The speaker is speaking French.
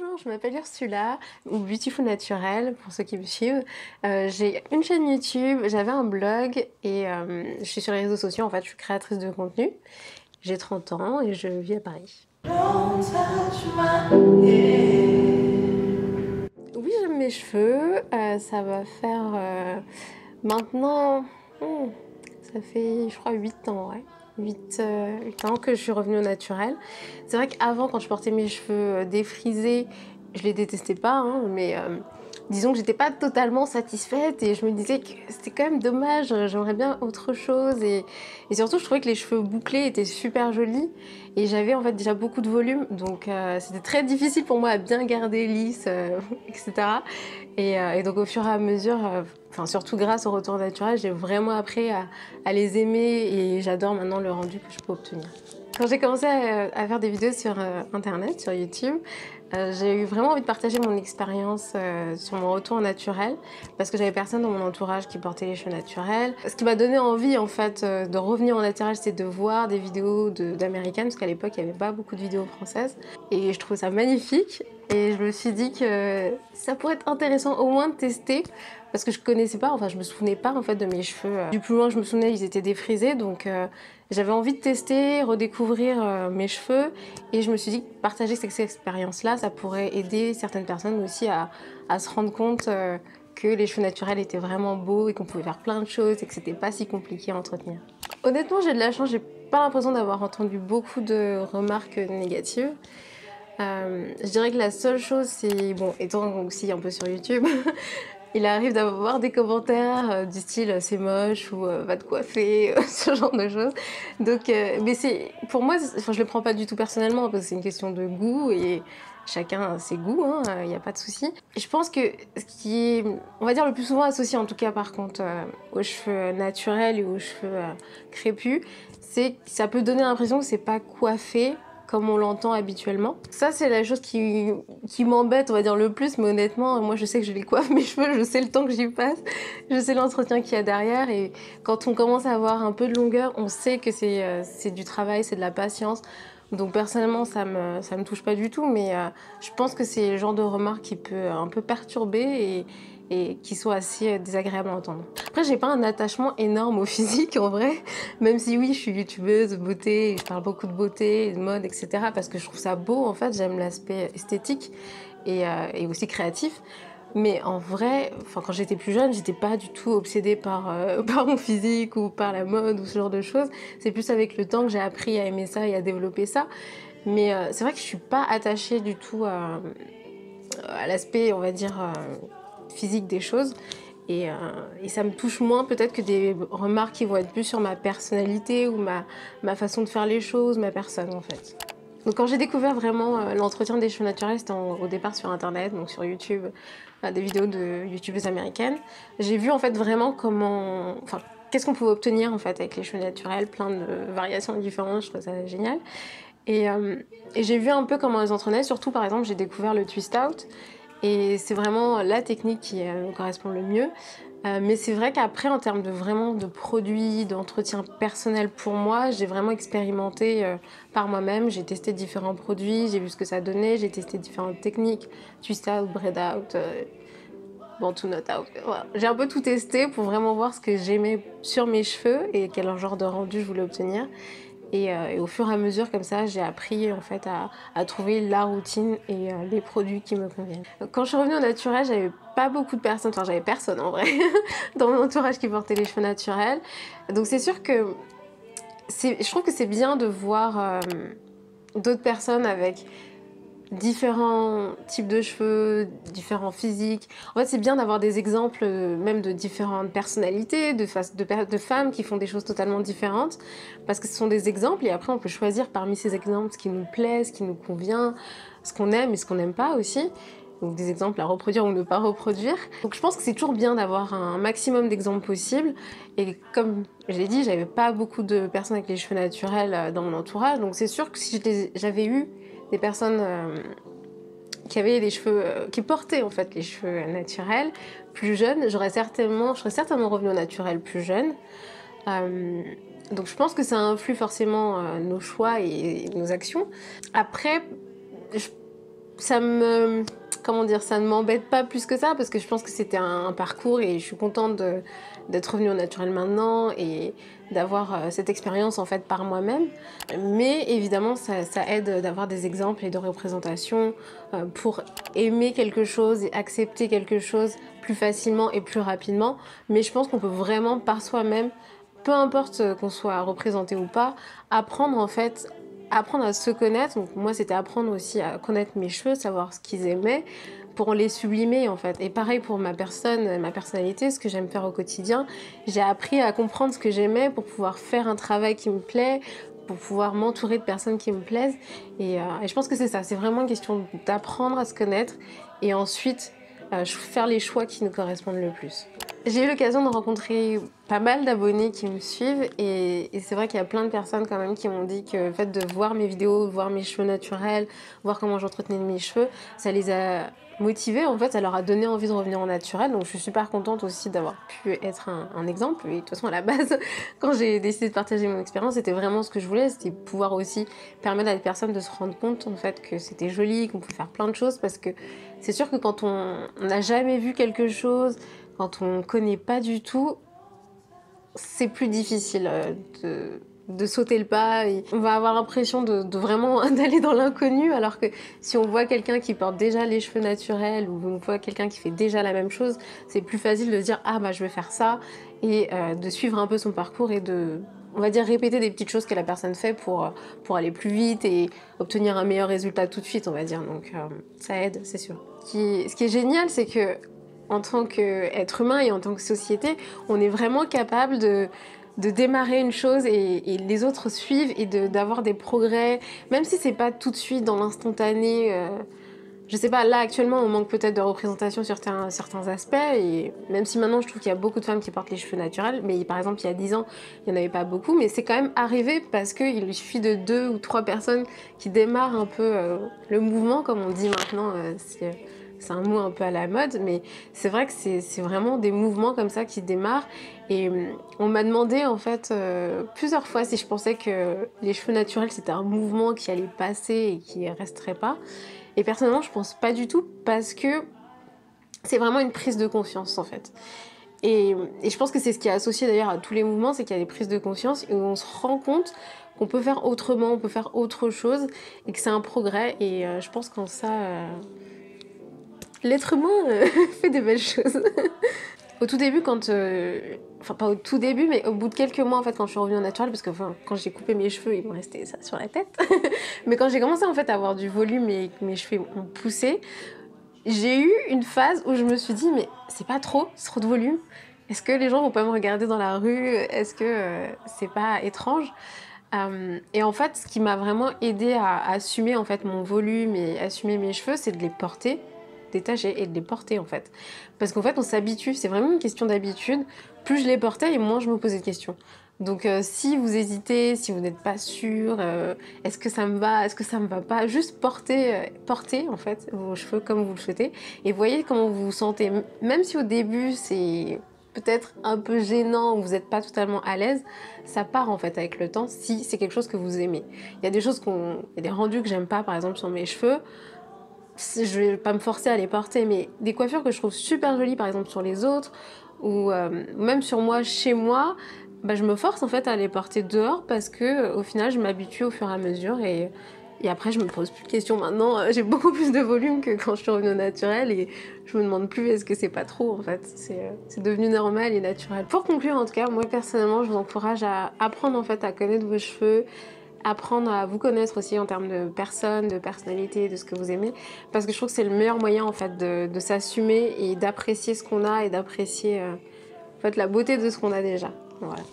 Bonjour, je m'appelle Ursula, ou Beautiful Naturel pour ceux qui me suivent. J'ai une chaîne YouTube, j'avais un blog et je suis sur les réseaux sociaux, en fait je suis créatrice de contenu. J'ai 30 ans et je vis à Paris. Oui, j'aime mes cheveux, ça va faire maintenant, ça fait je crois 8 ans, ouais. 8 ans que je suis revenue au naturel. C'est vrai qu'avant, quand je portais mes cheveux défrisés, je les détestais pas, hein, mais disons que j'étais pas totalement satisfaite et je me disais que c'était quand même dommage, j'aimerais bien autre chose et surtout je trouvais que les cheveux bouclés étaient super jolis et j'avais en fait déjà beaucoup de volume, donc c'était très difficile pour moi à bien garder lisse, etc. Et donc au fur et à mesure, enfin surtout grâce au retour naturel, j'ai vraiment appris à les aimer et j'adore maintenant le rendu que je peux obtenir. Quand j'ai commencé à faire des vidéos sur internet, sur YouTube, j'ai eu vraiment envie de partager mon expérience sur mon retour naturel parce que j'avais personne dans mon entourage qui portait les cheveux naturels. Ce qui m'a donné envie en fait de revenir au naturel, c'est de voir des vidéos d'américaines parce qu'à l'époque il n'y avait pas beaucoup de vidéos françaises et je trouvais ça magnifique et je me suis dit que ça pourrait être intéressant au moins de tester parce que je connaissais pas, enfin je me souvenais pas en fait de mes cheveux. Du plus loin je me souvenais ils étaient défrisés donc j'avais envie de tester, redécouvrir mes cheveux et je me suis dit que partager cette expérience-là, ça pourrait aider certaines personnes aussi à se rendre compte que les cheveux naturels étaient vraiment beaux et qu'on pouvait faire plein de choses et que c'était pas si compliqué à entretenir. Honnêtement, j'ai de la chance, j'ai pas l'impression d'avoir entendu beaucoup de remarques négatives. Je dirais que la seule chose, c'est, bon, étant aussi un peu sur YouTube, il arrive d'avoir des commentaires du style c'est moche ou va te coiffer, ce genre de choses. Donc, mais c'est, pour moi, enfin, je le prends pas du tout personnellement parce que c'est une question de goût et chacun a ses goûts, il n'y a pas de souci. Je pense que ce qui est, on va dire, le plus souvent associé en tout cas par contre aux cheveux naturels et aux cheveux crépus, c'est que ça peut donner l'impression que c'est pas coiffé comme on l'entend habituellement. Ça, c'est la chose qui m'embête, on va dire, le plus, mais honnêtement, moi, je sais que je les coiffe mes cheveux, je sais le temps que j'y passe, je sais l'entretien qu'il y a derrière, et quand on commence à avoir un peu de longueur, on sait que c'est du travail, c'est de la patience. Donc personnellement, ça me touche pas du tout, mais je pense que c'est le genre de remarque qui peut un peu perturber et qui sont assez désagréables à entendre. Après, j'ai pas un attachement énorme au physique en vrai, même si oui, je suis youtubeuse de beauté, et je parle beaucoup de beauté, de mode, etc. parce que je trouve ça beau en fait, j'aime l'aspect esthétique et aussi créatif. Mais en vrai, enfin, quand j'étais plus jeune, j'étais pas du tout obsédée par mon physique ou par la mode ou ce genre de choses. C'est plus avec le temps que j'ai appris à aimer ça et à développer ça. Mais c'est vrai que je suis pas attachée du tout à l'aspect, on va dire, physique des choses. Et ça me touche moins peut-être que des remarques qui vont être plus sur ma personnalité ou ma façon de faire les choses, ma personne en fait. Donc quand j'ai découvert vraiment l'entretien des cheveux naturels, c'était au départ sur internet, donc sur YouTube, des vidéos de youtubeuses américaines. J'ai vu en fait vraiment comment, enfin, qu'est-ce qu'on pouvait obtenir en fait avec les cheveux naturels, plein de variations différentes, je trouve ça génial. Et j'ai vu un peu comment elles entraînaient, surtout par exemple j'ai découvert le twist out et c'est vraiment la technique qui me correspond le mieux. Mais c'est vrai qu'après en termes de vraiment de produits, d'entretien personnel pour moi, j'ai vraiment expérimenté par moi-même, j'ai testé différents produits, j'ai vu ce que ça donnait, j'ai testé différentes techniques, twist out, braid out, bantu knot out, voilà. J'ai un peu tout testé pour vraiment voir ce que j'aimais sur mes cheveux et quel genre de rendu je voulais obtenir. Et au fur et à mesure, comme ça, j'ai appris en fait à trouver la routine et les produits qui me conviennent. Quand je suis revenue au naturel, j'avais pas beaucoup de personnes, enfin j'avais personne en vrai, dans mon entourage qui portait les cheveux naturels. Donc c'est sûr que je trouve que c'est bien de voir d'autres personnes avec différents types de cheveux, différents physiques. En fait, c'est bien d'avoir des exemples même de différentes personnalités, de femmes qui font des choses totalement différentes, parce que ce sont des exemples et après on peut choisir parmi ces exemples ce qui nous plaît, ce qui nous convient, ce qu'on aime et ce qu'on n'aime pas aussi. Donc des exemples à reproduire ou ne pas reproduire. Donc je pense que c'est toujours bien d'avoir un maximum d'exemples possibles. Et comme je l'ai dit, j'avais pas beaucoup de personnes avec les cheveux naturels dans mon entourage, donc c'est sûr que si j'avais eu des personnes qui avaient les cheveux, qui portaient en fait les cheveux naturels, plus jeunes, je serais certainement revenue au naturel plus jeune. Donc je pense que ça influe forcément nos choix et nos actions. Après, ça me... Comment dire, ça ne m'embête pas plus que ça parce que je pense que c'était un parcours et je suis contente d'être revenue au naturel maintenant et d'avoir cette expérience en fait par moi-même. Mais évidemment, ça aide d'avoir des exemples et de représentations pour aimer quelque chose et accepter quelque chose plus facilement et plus rapidement. Mais je pense qu'on peut vraiment par soi-même, peu importe qu'on soit représenté ou pas, apprendre en fait apprendre à se connaître. Donc moi c'était apprendre aussi à connaître mes cheveux, savoir ce qu'ils aimaient pour les sublimer en fait. Et pareil pour ma personne, ma personnalité, ce que j'aime faire au quotidien. J'ai appris à comprendre ce que j'aimais pour pouvoir faire un travail qui me plaît, pour pouvoir m'entourer de personnes qui me plaisent. Et je pense que c'est ça, c'est vraiment une question d'apprendre à se connaître et ensuite faire les choix qui nous correspondent le plus. J'ai eu l'occasion de rencontrer pas mal d'abonnés qui me suivent et c'est vrai qu'il y a plein de personnes quand même qui m'ont dit que le fait de voir mes vidéos, voir mes cheveux naturels, voir comment j'entretenais mes cheveux, ça les a motivés en fait, ça leur a donné envie de revenir au naturel. Donc je suis super contente aussi d'avoir pu être un exemple. Et de toute façon à la base, quand j'ai décidé de partager mon expérience, c'était vraiment ce que je voulais, c'était pouvoir aussi permettre à des personnes de se rendre compte en fait que c'était joli, qu'on pouvait faire plein de choses parce que c'est sûr que quand on n'a jamais vu quelque chose, quand on connaît pas du tout, c'est plus difficile de sauter le pas. Et on va avoir l'impression de vraiment d'aller dans l'inconnu, alors que si on voit quelqu'un qui porte déjà les cheveux naturels ou on voit quelqu'un qui fait déjà la même chose, c'est plus facile de se dire ah bah je vais faire ça et de suivre un peu son parcours et de, on va dire, répéter des petites choses que la personne fait pour aller plus vite et obtenir un meilleur résultat tout de suite, on va dire. Donc ça aide, c'est sûr. Ce qui est génial, c'est que en tant qu'être humain et en tant que société, on est vraiment capable de démarrer une chose et les autres suivent et d'avoir des progrès, même si c'est pas tout de suite dans l'instantané. Je sais pas, là actuellement on manque peut-être de représentation sur certains aspects et même si maintenant je trouve qu'il y a beaucoup de femmes qui portent les cheveux naturels, mais par exemple il y a 10 ans il n'y en avait pas beaucoup, mais c'est quand même arrivé parce qu'il suffit de 2 ou 3 personnes qui démarrent un peu le mouvement comme on dit maintenant, c'est un mot un peu à la mode, mais c'est vrai que c'est vraiment des mouvements comme ça qui démarrent et on m'a demandé en fait plusieurs fois si je pensais que les cheveux naturels c'était un mouvement qui allait passer et qui resterait pas. Et personnellement, je pense pas du tout parce que c'est vraiment une prise de conscience en fait. Et je pense que c'est ce qui est associé d'ailleurs à tous les mouvements, c'est qu'il y a des prises de conscience et où on se rend compte qu'on peut faire autrement, on peut faire autre chose et que c'est un progrès. Et je pense qu'en ça, l'être humain fait des belles choses. Au tout début, enfin pas au tout début, mais au bout de quelques mois en fait, quand je suis revenue au naturel, parce que enfin, quand j'ai coupé mes cheveux, il me restait ça sur la tête. Mais quand j'ai commencé en fait à avoir du volume et que mes cheveux ont poussé, j'ai eu une phase où je me suis dit mais c'est pas trop, c'est trop de volume. Est-ce que les gens vont pas me regarder dans la rue? Est-ce que c'est pas étrange? Et en fait, ce qui m'a vraiment aidée à assumer en fait mon volume et assumer mes cheveux, c'est de les porter, détacher et de les porter en fait. Parce qu'en fait, on s'habitue, c'est vraiment une question d'habitude. Plus je les portais et moins je me posais de questions. Donc si vous hésitez, si vous n'êtes pas sûr, est-ce que ça me va, est-ce que ça me va pas, juste portez en fait vos cheveux comme vous le souhaitez et voyez comment vous vous sentez. Même si au début c'est peut-être un peu gênant ou vous n'êtes pas totalement à l'aise, ça part en fait avec le temps si c'est quelque chose que vous aimez. Il y a des choses il y a des rendus que j'aime pas par exemple sur mes cheveux, je vais pas me forcer à les porter, mais des coiffures que je trouve super jolies par exemple sur les autres ou même sur moi chez moi, bah, je me force en fait à les porter dehors parce que au final je m'habitue au fur et à mesure et après je me pose plus de questions maintenant, j'ai beaucoup plus de volume que quand je suis revenue au naturel et je me demande plus est-ce que c'est pas trop en fait, c'est devenu normal et naturel. Pour conclure en tout cas, moi personnellement je vous encourage à apprendre en fait à connaître vos cheveux, apprendre à vous connaître aussi en termes de personne, de personnalité, de ce que vous aimez, parce que je trouve que c'est le meilleur moyen en fait de s'assumer et d'apprécier ce qu'on a et d'apprécier en fait la beauté de ce qu'on a déjà. Voilà.